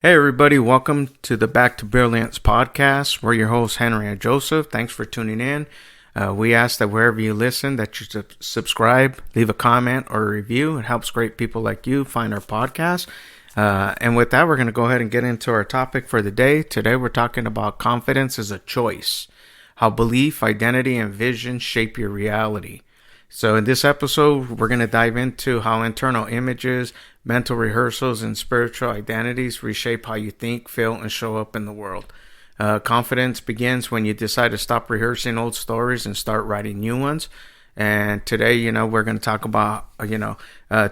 Hey everybody, welcome to the Back to Brilliance podcast. We're your hosts, Henry and Joseph. Thanks for tuning in. We ask that wherever you listen, that you subscribe, leave a comment or a review. It helps great people like you find our podcast. And with that, we're going to go ahead and get into our topic for the day. Today, we're talking about confidence as a choice, how belief, identity, and vision shape your reality. So in this episode, we're going to dive into how internal images, mental rehearsals, and spiritual identities reshape how you think, feel, and show up in the world. Confidence begins when you decide to stop rehearsing old stories and start writing new ones. And today, we're going to talk about,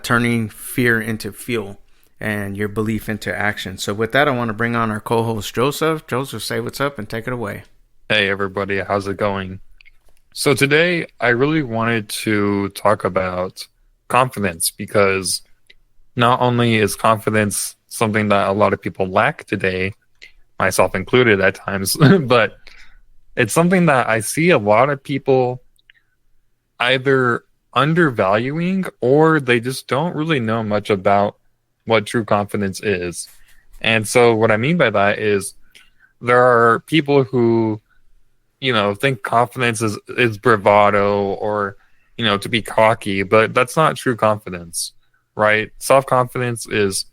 turning fear into fuel and your belief into action. So with that, I want to bring on our co-host, Joseph. Joseph, say what's up and take it away. Hey everybody, how's it going? So today I really wanted to talk about confidence because not only is confidence something that a lot of people lack today, myself included at times, but it's something that I see a lot of people either undervaluing or they just don't really know much about what true confidence is. And so what I mean by that is there are people who think confidence is bravado or, to be cocky, but that's not true confidence, right? Self-confidence is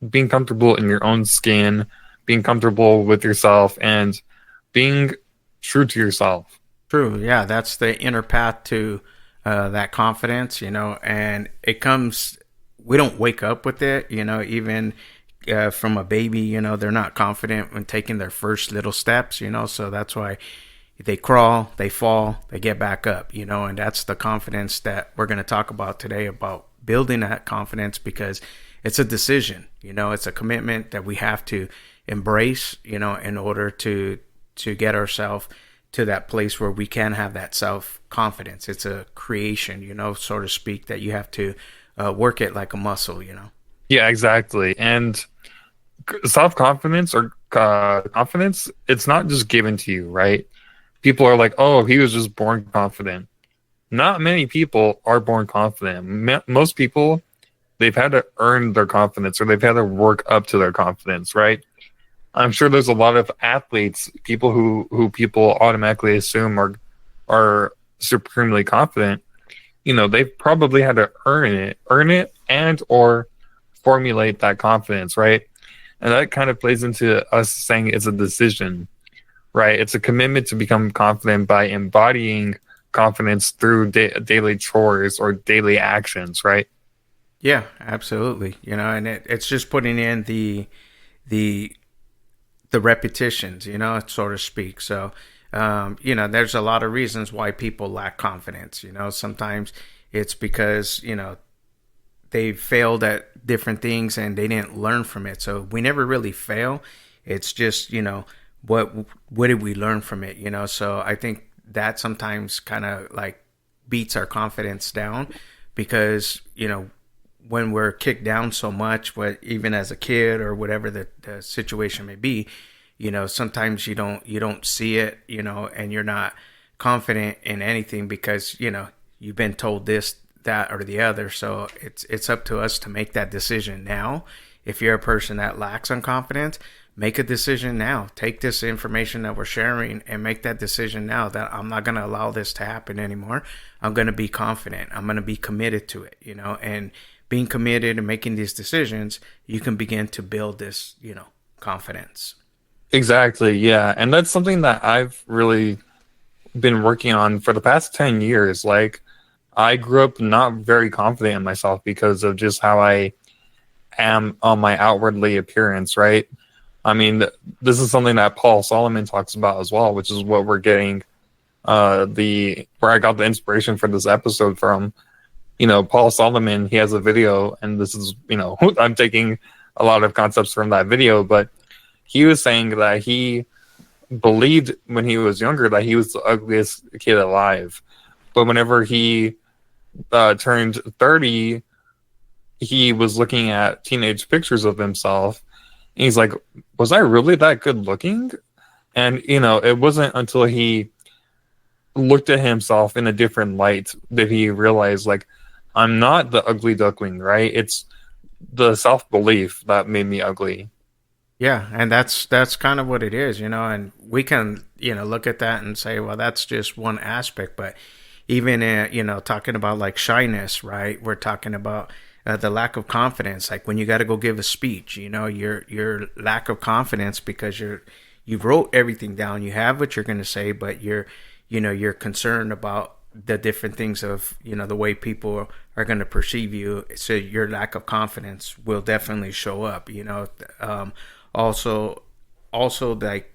being comfortable in your own skin, being comfortable with yourself, and being true to yourself. True. Yeah, that's the inner path to that confidence, and it comes, we don't wake up with it, even from a baby, they're not confident when taking their first little steps, so that's why they crawl, they fall, they get back up, and that's the confidence that we're going to talk about today, about building that confidence, because it's a decision, it's a commitment that we have to embrace, in order to get ourselves to that place where we can have that self-confidence. It's a creation, so to speak, that you have to work it like a muscle, Yeah, exactly. And self-confidence or confidence, it's not just given to you, right? People are like, oh, he was just born confident. Not many people are born confident. Most people, they've had to earn their confidence or they've had to work up to their confidence, right? I'm sure there's a lot of athletes, people who people automatically assume are supremely confident. They've probably had to earn it and or formulate that confidence, right? And that kind of plays into us saying it's a decision. Right. It's a commitment to become confident by embodying confidence through daily chores or daily actions. Right. Yeah, absolutely. And it's just putting in the repetitions, so to speak. So, there's a lot of reasons why people lack confidence. Sometimes it's because, they failed at different things and they didn't learn from it. So we never really fail. It's just, what did we learn from it? So I think that sometimes kind of like beats our confidence down, because when we're kicked down so much, even as a kid or whatever the situation may be, sometimes you don't see it, and you're not confident in anything because you've been told this, that, or the other. So it's up to us to make that decision now. If you're a person that lacks on confidence, make a decision now. Take this information that we're sharing and make that decision now, that I'm not going to allow this to happen anymore. I'm going to be confident. I'm going to be committed to it, and being committed and making these decisions, you can begin to build this, confidence. Exactly. Yeah. And that's something that I've really been working on for the past 10 years. Like, I grew up not very confident in myself because of just how I am on my outwardly appearance, right? I mean, this is something that Paul Solomon talks about as well, which is what we're getting where I got the inspiration for this episode from. Paul Solomon, he has a video, and this is, I'm taking a lot of concepts from that video, but he was saying that he believed when he was younger that he was the ugliest kid alive. But whenever he turned 30, he was looking at teenage pictures of himself. And he's like, was I really that good looking? And, it wasn't until he looked at himself in a different light that he realized, like, I'm not the ugly duckling, right? It's the self-belief that made me ugly. Yeah, and that's kind of what it is, you know, and we can, you know, look at that and say, well, that's just one aspect, but even you know, talking about like shyness, right? We're talking about the lack of confidence, like when you got to go give a speech, you know, your lack of confidence because you wrote everything down, you have what you're going to say, but you're, you know, you're concerned about the different things of, you know, the way people are going to perceive you, so your lack of confidence will definitely show up, you know. Also also like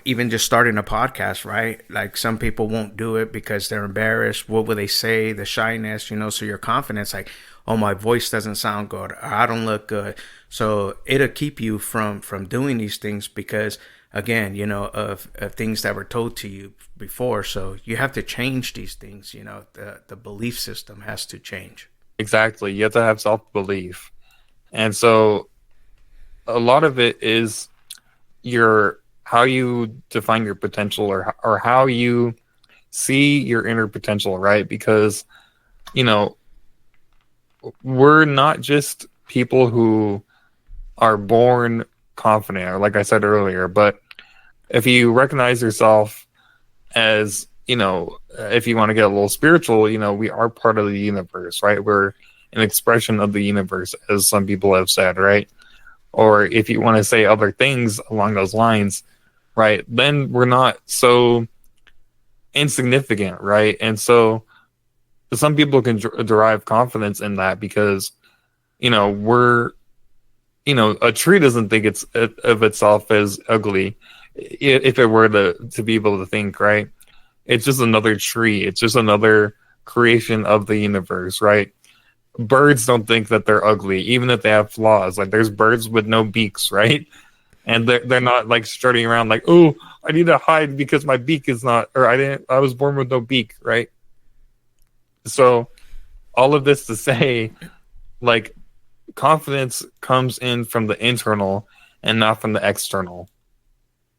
even just starting a podcast, right? Like some people won't do it because they're embarrassed. What will they say? The shyness, you know. So your confidence, like, oh, my voice doesn't sound good, or I don't look good. So it'll keep you from doing these things because, again, you know, of things that were told to you before. So you have to change these things. You know, the belief system has to change. Exactly. You have to have self belief. And so a lot of it is your how you define your potential, or how you see your inner potential, right? Because, you know, we're not just people who are born confident, or like I said earlier, but if you recognize yourself as, you know, if you want to get a little spiritual, you know, we are part of the universe, right? We're an expression of the universe, as some people have said, right? Or if you want to say other things along those lines, right, then we're not so insignificant, right? And so some people can derive confidence in that because, you know, we're, you know, a tree doesn't think it's of itself as ugly if it were to be able to think, right? It's just another tree. It's just another creation of the universe, right? Birds don't think that they're ugly, even if they have flaws. Like there's birds with no beaks, right? And they're not like strutting around like, oh, I need to hide because my beak is not, or I was born with no beak, right? So all of this to say, like, confidence comes in from the internal and not from the external.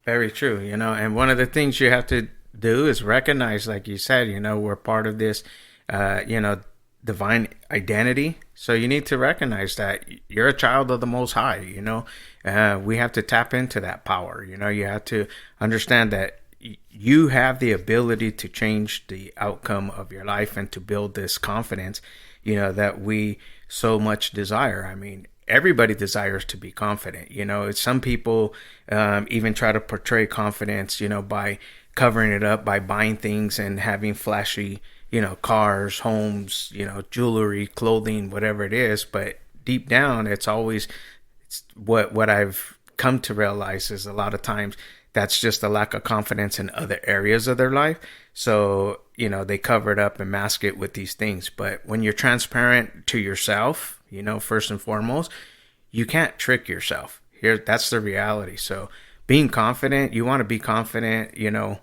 Very true, you know, and one of the things you have to do is recognize, like you said, you know, we're part of this, you know, divine identity. So you need to recognize that you're a child of the Most High, you know. We have to tap into that power, you know, you have to understand that you have the ability to change the outcome of your life and to build this confidence, you know, that we so much desire. I mean, everybody desires to be confident. You know, some people even try to portray confidence, you know, by covering it up by buying things and having flashy, you know, cars, homes, you know, jewelry, clothing, whatever it is. But deep down, it's always what I've come to realize is a lot of times that's just a lack of confidence in other areas of their life. So, you know, they cover it up and mask it with these things. But when you're transparent to yourself, you know, first and foremost, you can't trick yourself. Here, that's the reality. So, being confident, you want to be confident, you know,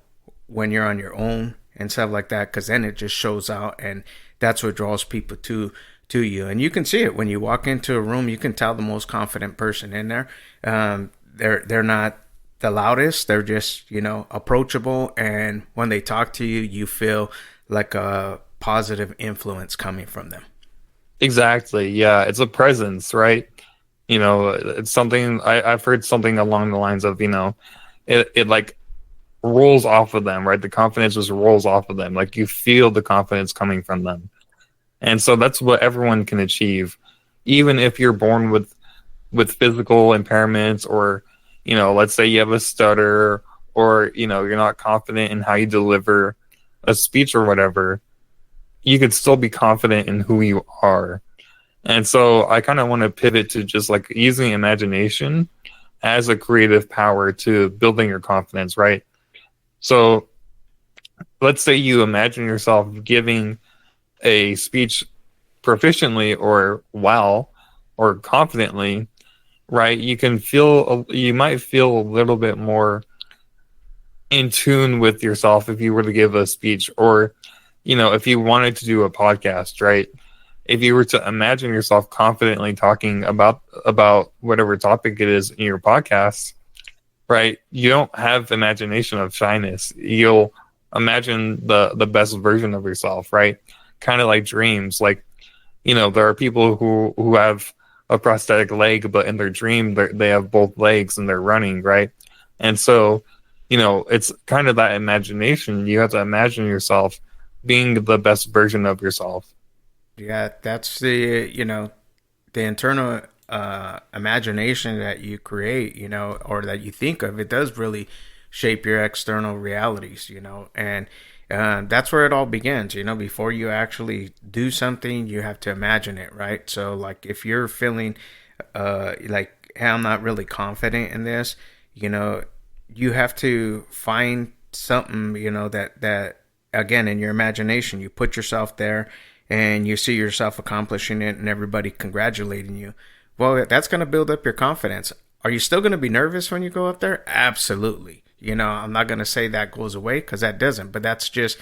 when you're on your own and stuff like that, because then it just shows out, and that's what draws people to you. And you can see it when you walk into a room. You can tell the most confident person in there. They're not the loudest. They're just, you know, approachable, and when they talk to you, you feel like a positive influence coming from them. Exactly. Yeah. It's a presence, right? You know, it's something I've heard something along the lines of, you know, it like rolls off of them, right? The confidence just rolls off of them. Like you feel the confidence coming from them. And so that's what everyone can achieve, even if you're born with physical impairments, or, you know, let's say you have a stutter, or, you know, you're not confident in how you deliver a speech or whatever, you could still be confident in who you are. And so I kind of want to pivot to just like using imagination as a creative power to building your confidence, right? So let's say you imagine yourself giving a speech proficiently, or well, or confidently, right? You might feel a little bit more in tune with yourself if you were to give a speech, or, you know, if you wanted to do a podcast, right? If you were to imagine yourself confidently talking about whatever topic it is in your podcast, right? You don't have imagination of shyness. You'll imagine the best version of yourself, right? Kind of like dreams. Like, you know, there are people who have a prosthetic leg, but in their dream they have both legs and they're running, right? And so, it's kind of that imagination. You have to imagine yourself being the best version of yourself. Yeah, that's the internal imagination that you create, or that you think of. It does really shape your external realities, and that's where it all begins. Before you actually do something, you have to imagine it, right? So, like, if you're feeling like, hey, I'm not really confident in this, you know, you have to find something, that again, in your imagination, you put yourself there and you see yourself accomplishing it and everybody congratulating you. Well, that's going to build up your confidence. Are you still going to be nervous when you go up there? Absolutely. I'm not going to say that goes away, because that doesn't, but that's just,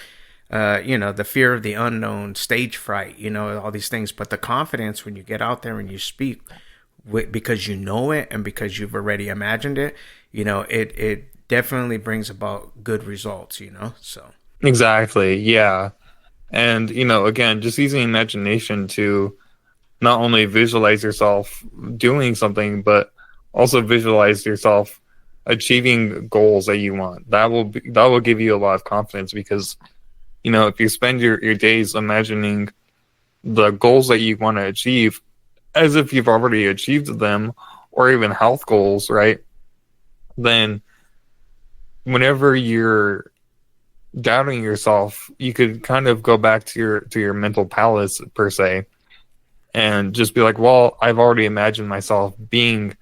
the fear of the unknown, stage fright, all these things. But the confidence when you get out there and you speak because you know it and because you've already imagined it, it definitely brings about good results, so. Exactly. Yeah. And, again, just using imagination to not only visualize yourself doing something, but also visualize yourself achieving goals that you want. That will give you a lot of confidence, because, if you spend your days imagining the goals that you want to achieve as if you've already achieved them, or even health goals, right? Then whenever you're doubting yourself, you could kind of go back to your mental palace per se, and just be like, well, I've already imagined myself being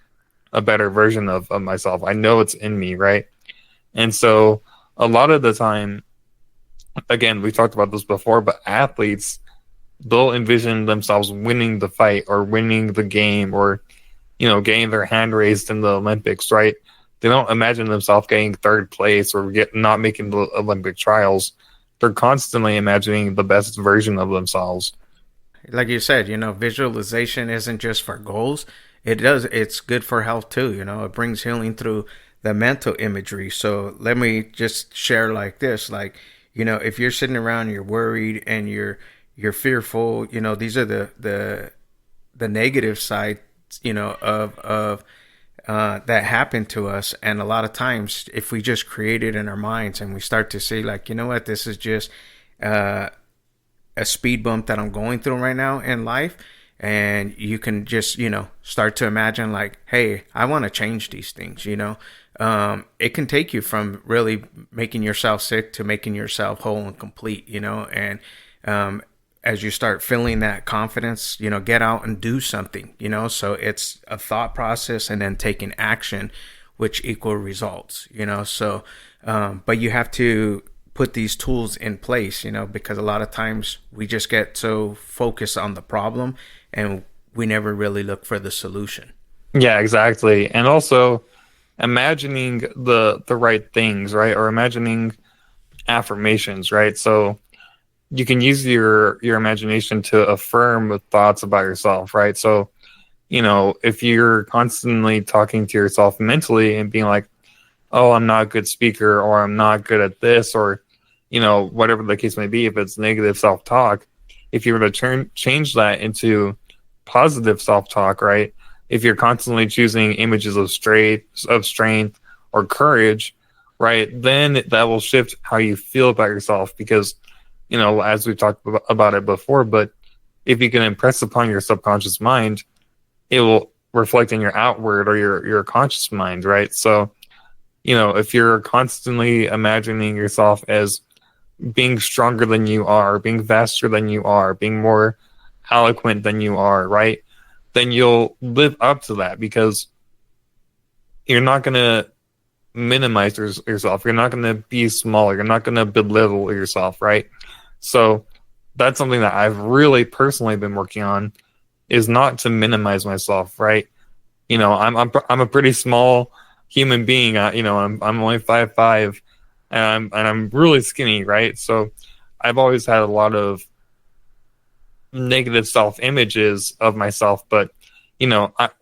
a better version of myself. I know it's in me, right? And so a lot of the time, again, we talked about this before, but athletes, they'll envision themselves winning the fight or winning the game, or getting their hand raised in the Olympics, right? They don't imagine themselves getting third place or not making the Olympic trials. They're constantly imagining the best version of themselves. Like you said, visualization isn't just for goals. It's good for health too. It brings healing through the mental imagery. So let me just share like this. Like, if you're sitting around, you're worried and you're fearful, these are the negative side, of that happen to us. And a lot of times, if we just create it in our minds and we start to say, like, you know what, this is just uh, a speed bump that I'm going through right now in life. And you can just, start to imagine, like, hey, I want to change these things, it can take you from really making yourself sick to making yourself whole and complete, and as you start feeling that confidence, get out and do something, so it's a thought process and then taking action, which equal results, so, but you have to put these tools in place, because a lot of times we just get so focused on the problem and we never really look for the solution. Yeah, exactly. And also imagining the right things, right? Or imagining affirmations, right? So you can use your imagination to affirm thoughts about yourself, right? So, if you're constantly talking to yourself mentally and being like, oh, I'm not a good speaker, or I'm not good at this, or, whatever the case may be, if it's negative self talk, if you were to change that into positive self talk, right? If you're constantly choosing images of strength or courage, right, then that will shift how you feel about yourself, because, as we've talked about it before, but if you can impress upon your subconscious mind, it will reflect in your outward or your conscious mind, right? So, if you're constantly imagining yourself as being stronger than you are, being faster than you are, being more eloquent than you are, right? Then you'll live up to that, because you're not going to minimize yourself. You're not going to be smaller. You're not going to belittle yourself, right? So that's something that I've really personally been working on, is not to minimize myself, right? I'm a pretty small human being. I'm only 5'5", and I'm really skinny, right? So I've always had a lot of negative self images of myself, but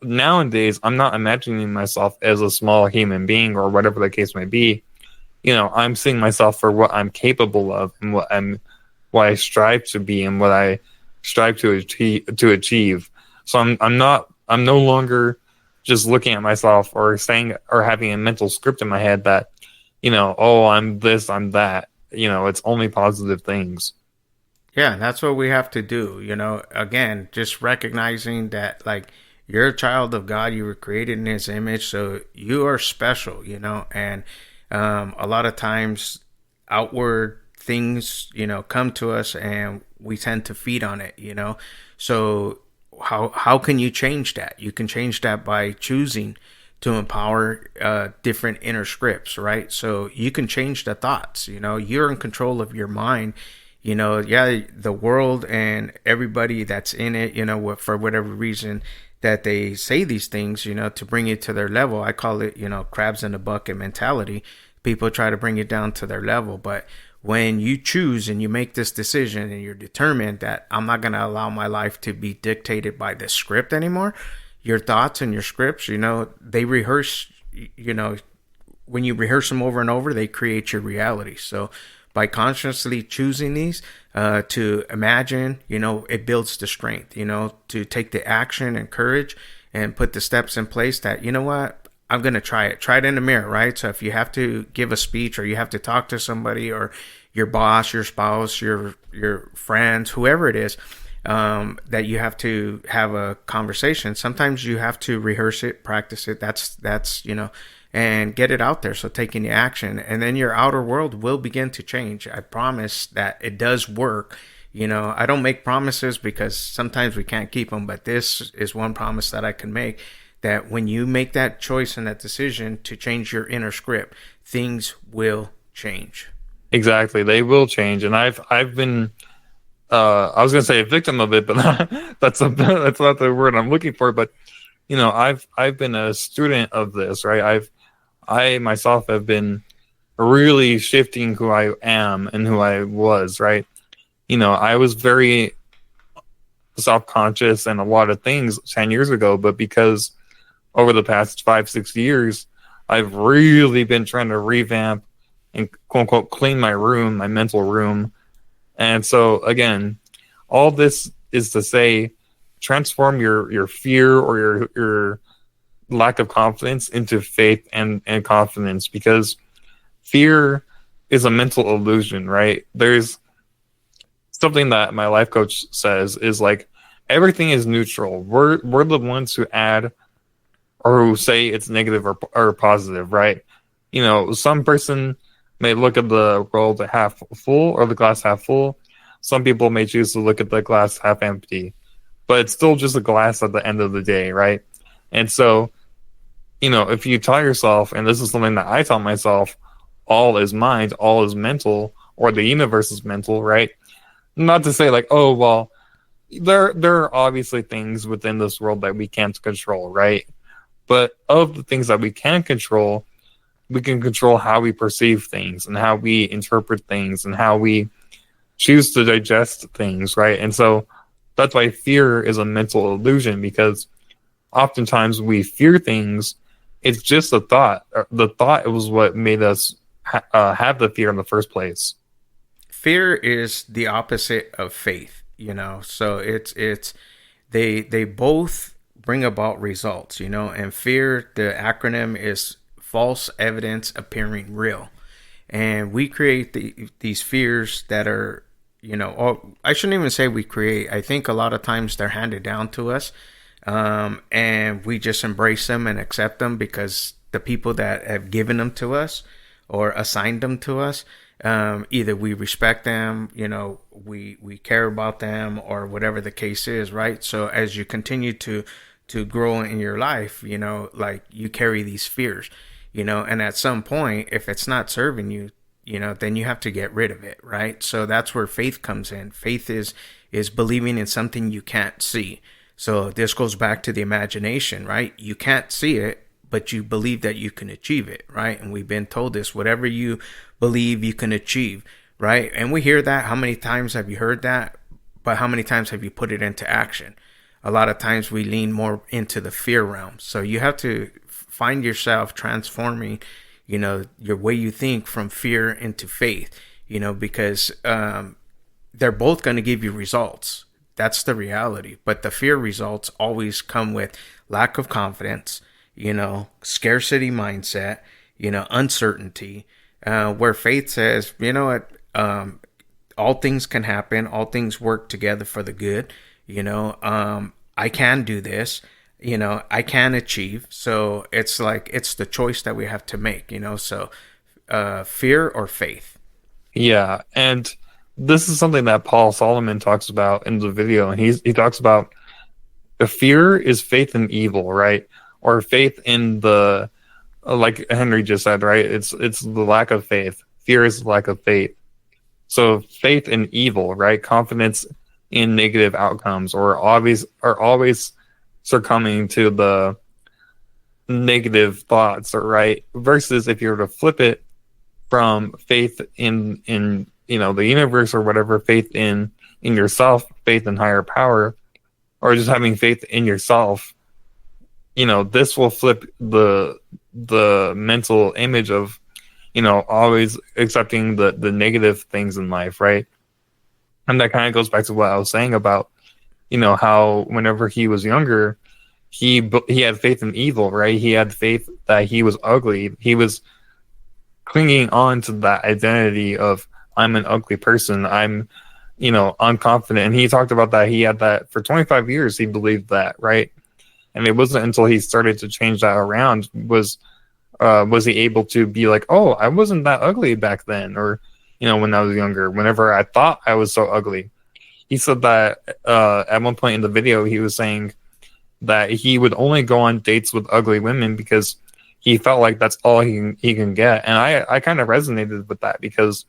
nowadays I'm not imagining myself as a small human being or whatever the case may be. I'm seeing myself for what I'm capable of, and what I strive to be, and what I strive to achieve. So I'm not I'm no longer just looking at myself or saying or having a mental script in my head that, oh, I'm this, I'm that. It's only positive things. Yeah, that's what we have to do. Again, just recognizing that, like, you're a child of God, you were created in His image, so you are special, and a lot of times outward things, come to us and we tend to feed on it. So how can you change that? You can change that by choosing to empower different inner scripts, right? So you can change the thoughts. You're in control of your mind. Yeah, the world and everybody that's in it, for whatever reason that they say these things, to bring it to their level. I call it, crabs in a bucket mentality. People try to bring it down to their level, but when you choose and you make this decision and you're determined that I'm not going to allow my life to be dictated by the script anymore, your thoughts and your scripts, they rehearse, when you rehearse them over and over, they create your reality. So by consciously choosing these to imagine, it builds the strength, to take the action and courage and put the steps in place that, what, I'm going to try it. Try it in the mirror, right? So if you have to give a speech or you have to talk to somebody or your boss, your spouse, your friends, whoever it is, that you have to have a conversation. Sometimes you have to rehearse it, practice it. That's and get it out there. So taking the action, and then your outer world will begin to change. I promise that it does work. I don't make promises because sometimes we can't keep them, but this is one promise that I can make, that when you make that choice and that decision to change your inner script, things will change. Exactly, they will change, and I've been I was gonna say a victim of it, but that's not the word I'm looking for. But I've been a student of this, right? I myself have been really shifting who I am and who I was, right? I was very self-conscious and a lot of things 10 years ago, but because over the past 5, 6 years, I've really been trying to revamp and quote unquote clean my room, my mental room. And so again, all this is to say, transform your fear or your lack of confidence into faith and confidence, because fear is a mental illusion, right? There's something that my life coach says is like everything is neutral. We're the ones who add or who say it's negative or positive, right? Some person may look at the world half full or the glass half full. Some people may choose to look at the glass half empty, but it's still just a glass at the end of the day, right? And so, if you tell yourself, and this is something that I tell myself, all is mind, all is mental, or the universe is mental, right? Not to say like, oh, well, there are obviously things within this world that we can't control, right? But of the things that we can control, we can control how we perceive things and how we interpret things and how we choose to digest things, right? And so that's why fear is a mental illusion, because oftentimes we fear things. It's just a thought. The thought was what made us have the fear in the first place. Fear is the opposite of faith, so it's they both bring about results, and fear, the acronym is false evidence appearing real. And we create these fears that are, or I shouldn't even say we create. I think a lot of times they're handed down to us, and we just embrace them and accept them because the people that have given them to us or assigned them to us, either we respect them, we care about them, or whatever the case is, right? So as you continue to grow in your life, like you carry these fears, and at some point, if it's not serving you, then you have to get rid of it, right? So that's where faith comes in. Faith is believing in something you can't see. So this goes back to the imagination, right? You can't see it, but you believe that you can achieve it, right? And we've been told this: whatever you believe, you can achieve, right? And we hear that. How many times have you heard that? But how many times have you put it into action? A lot of times we lean more into the fear realm. So you have to find yourself transforming, your way you think from fear into faith, because they're both going to give you results. That's the reality. But the fear results always come with lack of confidence, scarcity mindset, uncertainty, where faith says, you know what, all things can happen, all things work together for the good, I can do this, I can achieve. So it's like, it's the choice that we have to make, so fear or faith. Yeah, and this is something that Paul Solomon talks about in the video, and he talks about the fear is faith in evil, right? Or faith in the like Henry just said, right? It's the lack of faith. Fear is the lack of faith. So faith in evil, right? Confidence in negative outcomes, or always succumbing to the negative thoughts, right? Versus if you were to flip it from faith in the universe or whatever, faith in yourself, faith in higher power, or just having faith in yourself, this will flip the mental image of always accepting the negative things in life, right? And that kind of goes back to what I was saying about how whenever he was younger, he had faith in evil, right? He had faith that he was ugly. He was clinging on to that identity of, I'm an ugly person, I'm unconfident. And he talked about that. He had that for 25 years. He believed that, right? And it wasn't until he started to change that around was he able to be like, oh, I wasn't that ugly back then, or when I was younger, whenever I thought I was so ugly. He said that at one point in the video, he was saying that he would only go on dates with ugly women because he felt like that's all he can get. And I kind of resonated with that, because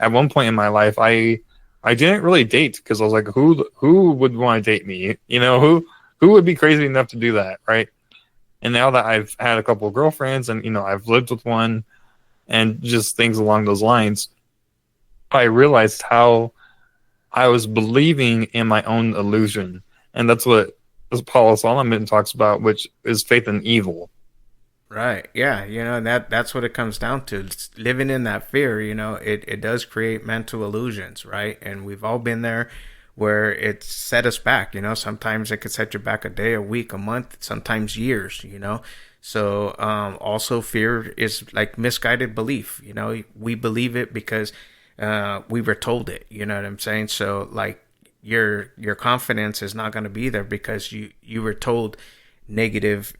at one point in my life, I didn't really date because I was like, who would want to date me? Who would be crazy enough to do that, right? And now that I've had a couple of girlfriends and I've lived with one and just things along those lines, I realized how I was believing in my own illusion. And that's what Paul Solomon talks about, which is faith in evil. Right. Yeah. That's what it comes down to. It's living in that fear, it does create mental illusions, right? And we've all been there where it set us back, sometimes it could set you back a day, a week, a month, sometimes years, So also fear is like misguided belief, we believe it because we were told it, you know what I'm saying? So like your confidence is not going to be there because you were told negative,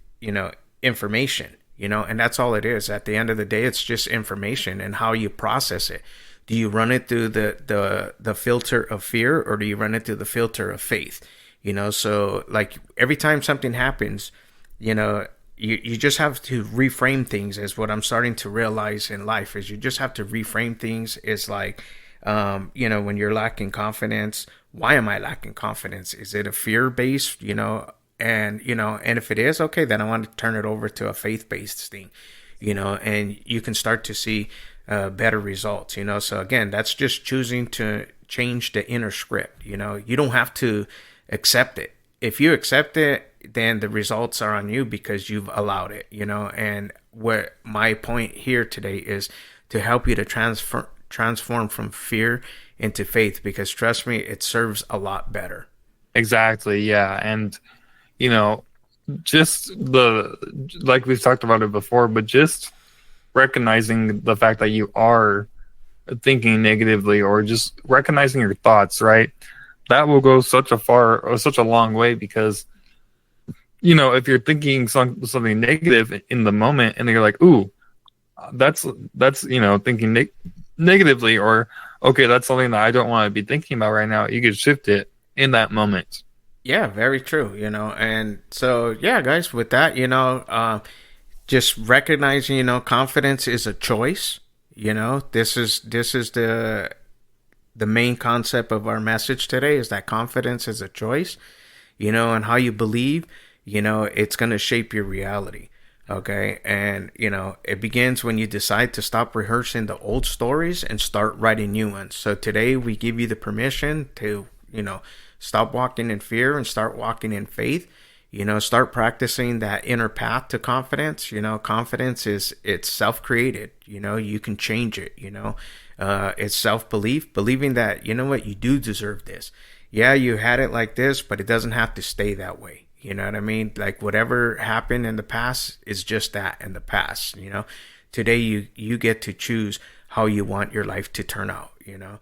information, and that's all it is. At the end of the day, it's just information and how you process it. Do you run it through the filter of fear, or do you run it through the filter of faith? So like every time something happens, you just have to reframe things, is what I'm starting to realize in life. Is you just have to reframe things. Is like, when you're lacking confidence, why am I lacking confidence? Is it a fear based, and if it is, okay, then I want to turn it over to a faith-based thing, and you can start to see better results, So again, that's just choosing to change the inner script, You don't have to accept it. If you accept it, then the results are on you because you've allowed it, And what my point here today is to help you to transform from fear into faith, because trust me, it serves a lot better. Exactly. Yeah. And just like we've talked about it before, but just recognizing the fact that you are thinking negatively, or just recognizing your thoughts, right? That will go such a long way, because if you're thinking something negative in the moment, and you're like, ooh, that's thinking negatively, or okay, that's something that I don't want to be thinking about right now, you could shift it in that moment. Yeah, very true, and so, yeah, guys, with that, just recognizing, confidence is a choice, this is the main concept of our message today, is that confidence is a choice, and how you believe, it's going to shape your reality. Okay. And, it begins when you decide to stop rehearsing the old stories and start writing new ones. So today we give you the permission to, stop walking in fear and start walking in faith. Start practicing that inner path to confidence. Confidence it's self-created. You can change it. It's self-belief, believing that, what, you do deserve this. Yeah, you had it like this, but it doesn't have to stay that way. You know what I mean? Like whatever happened in the past is just that in the past, you know. Today you get to choose how you want your life to turn out, you know.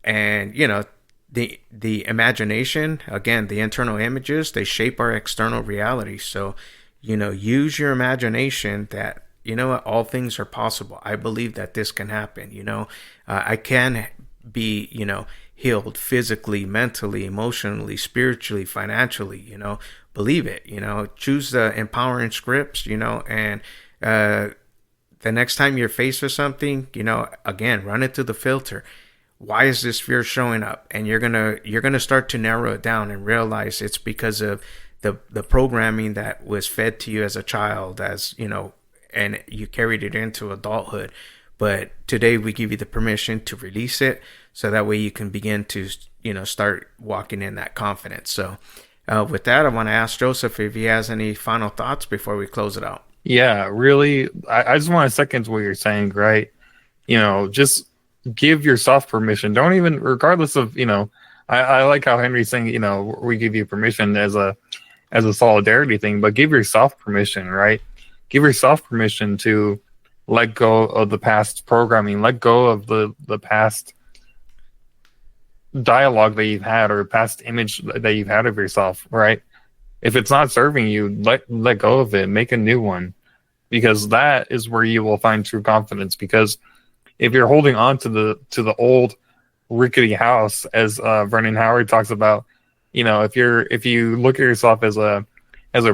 And you know, the imagination, again, the internal images, they shape our external reality. So, you know, use your imagination that, you know what, all things are possible. I believe that this can happen, you know. I can be, you know, healed physically, mentally, emotionally, spiritually, financially, you know. Believe it, you know. Choose the empowering scripts, you know, and the next time you're faced with something, you know, again, run it through the filter. Why is this fear showing up? And you're gonna start to narrow it down and realize it's because of the programming that was fed to you as a child, as you know, and you carried it into adulthood. But today we give you the permission to release it, so that way you can begin to, you know, start walking in that confidence. So with that, I want to ask Joseph if he has any final thoughts before we close it out. Yeah, really. I just want to second what you're saying, right? You know, just give yourself permission. Don't even, regardless of, you know, I like how Henry's saying, you know, we give you permission as a solidarity thing, but give yourself permission, right? Give yourself permission to let go of the past programming, let go of the past dialogue that you've had or past image that you've had of yourself, right? If it's not serving you, let go of it, make a new one, because that is where you will find true confidence. Because if you're holding on to the old rickety house, as Vernon Howard talks about, you know, if you look at yourself as a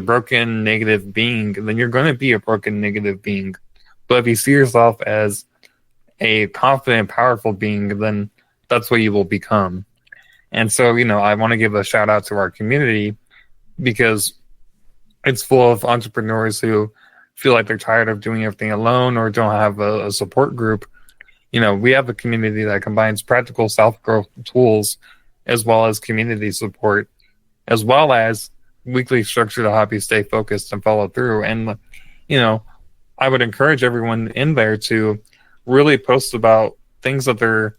broken negative being, then you're going to be a broken negative being. But if you see yourself as a confident, powerful being, then that's what you will become. And so, you know, I want to give a shout out to our community, because it's full of entrepreneurs who feel like they're tired of doing everything alone or don't have a support group. You know, we have a community that combines practical self-growth tools as well as community support, as well as weekly structure to help you stay focused and follow through. And, you know, I would encourage everyone in there to really post about things that they're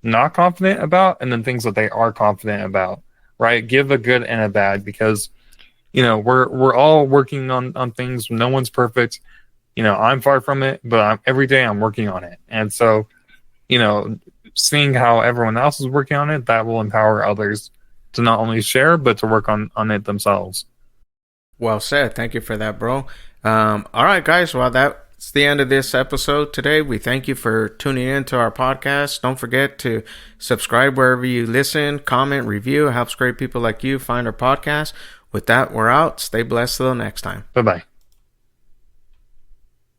not confident about and then things that they are confident about, right? Give a good and a bad, because, you know, we're all working on things. No one's perfect. You know, I'm far from it, but every day I'm working on it. And so, you know, seeing how everyone else is working on it, that will empower others to not only share, but to work on it themselves. Well said. Thank you for that, bro. All right, guys. Well, that's the end of this episode today. We thank you for tuning in to our podcast. Don't forget to subscribe wherever you listen, comment, review. It helps great people like you find our podcast. With that, we're out. Stay blessed till next time. Bye-bye.